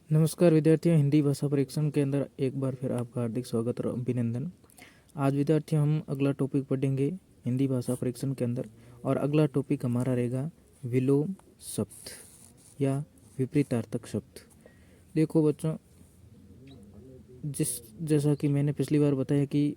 नमस्कार विद्यार्थियों, हिंदी भाषा परीक्षण के अंदर एक बार फिर आपका हार्दिक स्वागत और अभिनंदन। आज विद्यार्थियों हम अगला टॉपिक पढ़ेंगे हिंदी भाषा परीक्षण के अंदर, और अगला टॉपिक हमारा रहेगा विलोम शब्द या विपरीतार्थक शब्द। देखो बच्चों, जैसा कि मैंने पिछली बार बताया कि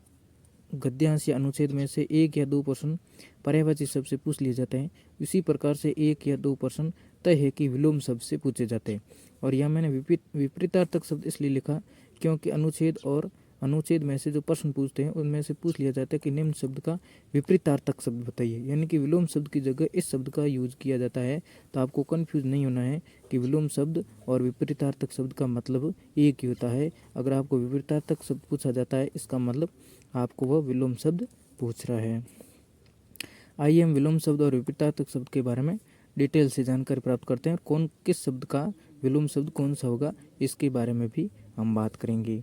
गद्यांश या अनुच्छेद में से 1 या 2 प्रश्न पर्यायवाची शब्द से पूछ लिए जाते हैं। इसी प्रकार से 1 या 2 प्रश्न तय है कि विलोम शब्द से पूछे जाते हैं। और यहाँ मैंने विपरीतार्थक शब्द इसलिए लिखा क्योंकि अनुच्छेद में से जो प्रश्न पूछते हैं उनमें से पूछ लिया जाता है कि निम्न शब्द का विपरीतार्थक शब्द बताइए, यानी कि विलोम शब्द की जगह इस शब्द का यूज किया जाता है। तो आपको कन्फ्यूज नहीं होना है कि विलोम शब्द और विपरीतार्थक शब्द का मतलब एक ही होता है। अगर आपको विपरीतार्थक शब्द पूछा जाता है, इसका मतलब आपको वह विलोम शब्द पूछ रहा है। आइए हम विलोम शब्द और विपरीतार्थक शब्द के बारे में डिटेल से जानकारी प्राप्त करते हैं, और कौन किस शब्द का विलोम शब्द कौन सा होगा इसके बारे में भी हम बात करेंगे।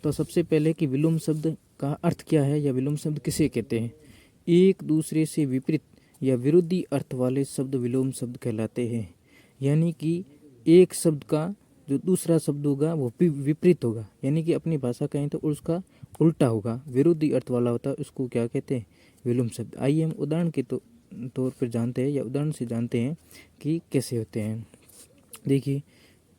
तो सबसे पहले कि विलोम शब्द का अर्थ क्या है या विलोम शब्द किसे कहते हैं। एक दूसरे से विपरीत या विरोधी अर्थ वाले शब्द विलोम शब्द कहलाते हैं। यानी कि एक शब्द का जो दूसरा शब्द होगा वो विपरीत होगा, यानी कि अपनी भाषा कहें तो उसका उल्टा होगा, विरोधी अर्थ वाला होता है, उसको क्या कहते हैं, विलोम शब्द। आइए हम उदाहरण के तौर पर जानते हैं या उदाहरण से जानते हैं कि कैसे होते हैं। देखिए,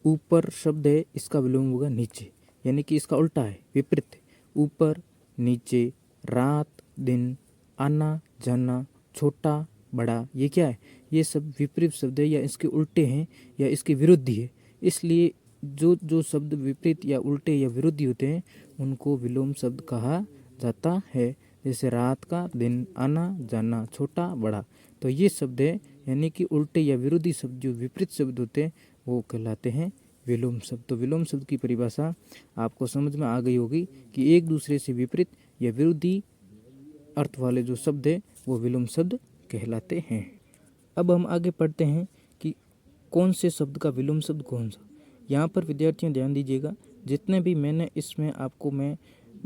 ऊपर शब्द है, इसका विलोम होगा नीचे, यानी कि इसका उल्टा है, विपरीत। ऊपर, नीचे, रात, दिन, आना जाना, छोटा बड़ा, ये क्या है, ये सब विपरीत शब्द है या इसके उल्टे हैं या इसके विरोधी है। इसलिए जो जो शब्द विपरीत या उल्टे या विरोधी होते हैं उनको विलोम शब्द कहा जाता है। जैसे रात का, दिन, आना जाना, छोटा बड़ा, तो ये शब्द है, यानी कि उल्टे या विरोधी शब्द जो विपरीत शब्द होते हैं वो कहलाते हैं विलोम शब्द। तो विलोम शब्द की परिभाषा आपको समझ में आ गई होगी कि एक दूसरे से विपरीत या विरोधी अर्थ वाले जो शब्द है वो विलोम शब्द कहलाते हैं। अब हम आगे पढ़ते हैं कि कौन से शब्द का विलोम शब्द कौन सा। यहाँ पर विद्यार्थियों ध्यान दीजिएगा, जितने भी मैंने इसमें आपको मैं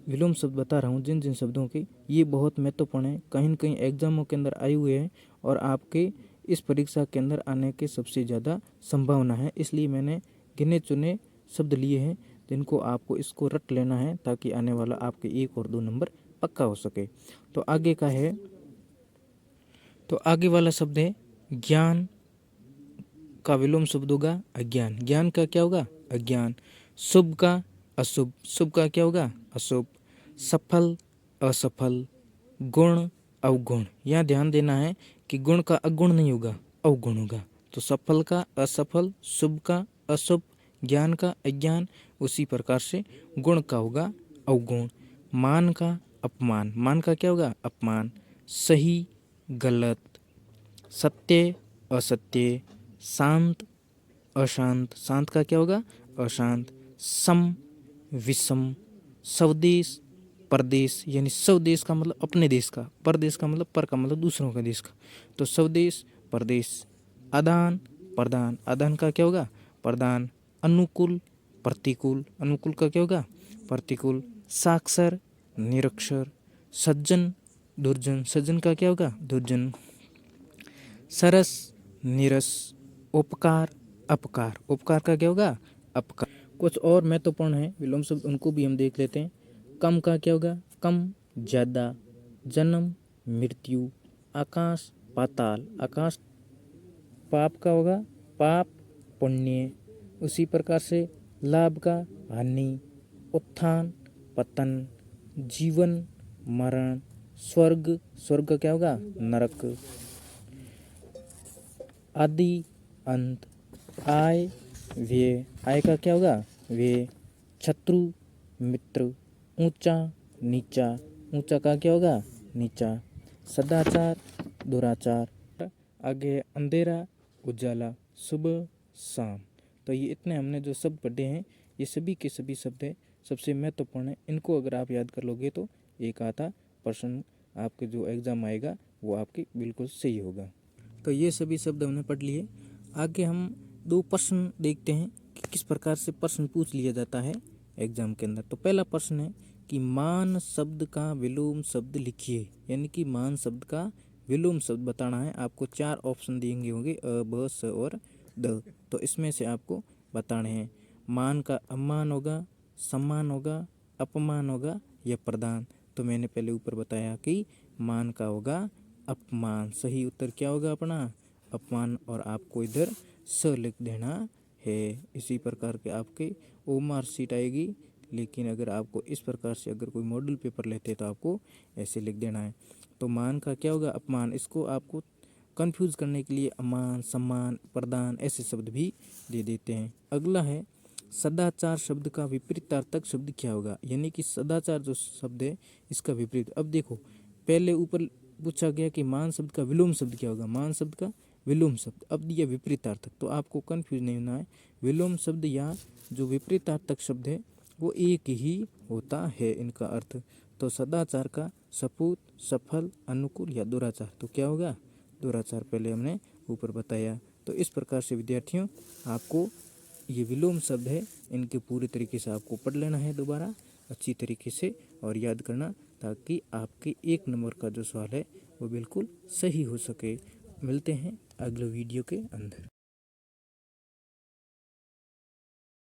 विलोम शब्द बता रहा हूँ, जिन जिन शब्दों के, ये बहुत महत्वपूर्ण है, कहीं न कहीं एग्जामों के अंदर आए हुए हैं और आपके इस परीक्षा के अंदर आने के सबसे ज़्यादा संभावना है। इसलिए मैंने गिने चुने शब्द लिए हैं जिनको आपको इसको रट लेना है ताकि आने वाला आपके 1 और 2 नंबर पक्का हो सके। तो आगे का है, तो आगे वाला शब्द है ज्ञान का विलोम शब्द होगा अज्ञान। ज्ञान का क्या होगा, अज्ञान। शुभ का अशुभ, शुभ का क्या होगा, अशुभ। सफल असफल, गुण अवगुण। यहाँ ध्यान देना है कि गुण का अगुण नहीं होगा, अवगुण होगा। तो सफल का असफल, शुभ का अशुभ, ज्ञान का अज्ञान, उसी प्रकार से गुण का होगा अवगुण। मान का अपमान, मान का क्या होगा, अपमान। सही गलत, सत्य असत्य, शांत अशांत, शांत का क्या होगा, अशांत। सम विषम, स्वदेश परदेश, यानी स्वदेश का मतलब अपने देश का, परदेश का मतलब पर का मतलब दूसरों का देश का, तो स्वदेश परदेश। आदान प्रदान, आदान का क्या होगा, प्रदान। अनुकूल प्रतिकूल, अनुकूल का क्या होगा, प्रतिकूल। साक्षर निरक्षर, सज्जन दुर्जन, सज्जन का क्या होगा, दुर्जन। सरस नीरस, उपकार अपकार, उपकार का क्या होगा, अपकार। कुछ और महत्वपूर्ण है विलोम शब्द, उनको भी हम देख लेते हैं। कम का क्या होगा, कम ज़्यादा। जन्म मृत्यु, आकाश पाताल, आकाश पाप का होगा, पाप पुण्य। उसी प्रकार से लाभ का हानि, उत्थान पतन, जीवन मरण, स्वर्ग, स्वर्ग का क्या होगा, नरक। आदि अंत, आय व्यय, आय का क्या होगा, व्यय। शत्रु मित्र, ऊंचा नीचा, ऊंचा का क्या होगा, नीचा। सदाचार दुराचार, आगे अंधेरा उजाला, सुबह शाम। तो ये इतने हमने जो शब्द पढ़े हैं ये सभी के सभी शब्द है, सबसे महत्वपूर्ण है। इनको अगर आप याद कर लोगे तो एक आधा प्रश्न आपके जो एग्ज़ाम आएगा वो आपके बिल्कुल सही होगा। तो ये सभी शब्द हमने पढ़ लिए। आगे हम 2 प्रश्न देखते हैं कि किस प्रकार से प्रश्न पूछ लिया जाता है एग्जाम के अंदर। तो पहला प्रश्न है कि मान शब्द का विलोम शब्द लिखिए, यानी कि मान शब्द का विलोम शब्द बताना है। आपको 4 ऑप्शन दिए होंगे, अ ब स और द, तो इसमें से आपको बताने हैं। मान का अम्मान होगा, सम्मान होगा, अपमान होगा या प्रदान। तो मैंने पहले ऊपर बताया कि मान का होगा अपमान। सही उत्तर क्या होगा अपना? अपमान। और आपको इधर स लिख देना है। इसी प्रकार के आपके ओ मार्कशीट आएगी। लेकिन अगर आपको इस प्रकार से अगर कोई मॉडल पेपर लेते हैं तो आपको ऐसे लिख देना है। तो मान का क्या होगा? अपमान। इसको आपको कंफ्यूज करने के लिए अमान, सम्मान, प्रदान ऐसे शब्द भी दे देते हैं। अगला है सदाचार शब्द का विपरीतार्थक शब्द क्या होगा? यानी कि सदाचार जो शब्द है इसका विपरीत। अब देखो पहले ऊपर पूछा गया कि मान शब्द का विलोम शब्द क्या होगा? मान शब्द का विलोम शब्द। अब दिया विपरीतार्थक, तो आपको कंफ्यूज नहीं होना है। विलोम शब्द या जो विपरीतार्थक शब्द है वो एक ही होता है इनका अर्थ। तो सदाचार का सपूत, सफल, अनुकूल या दुराचार। तो क्या होगा? दुराचार पहले हमने ऊपर बताया। तो इस प्रकार से विद्यार्थियों आपको ये विलोम शब्द है इनके पूरे तरीके से आपको पढ़ लेना है दोबारा अच्छी तरीके से और याद करना, ताकि आपके 1 नंबर का जो सवाल है वो बिल्कुल सही हो सके। मिलते हैं अगले वीडियो के अंदर।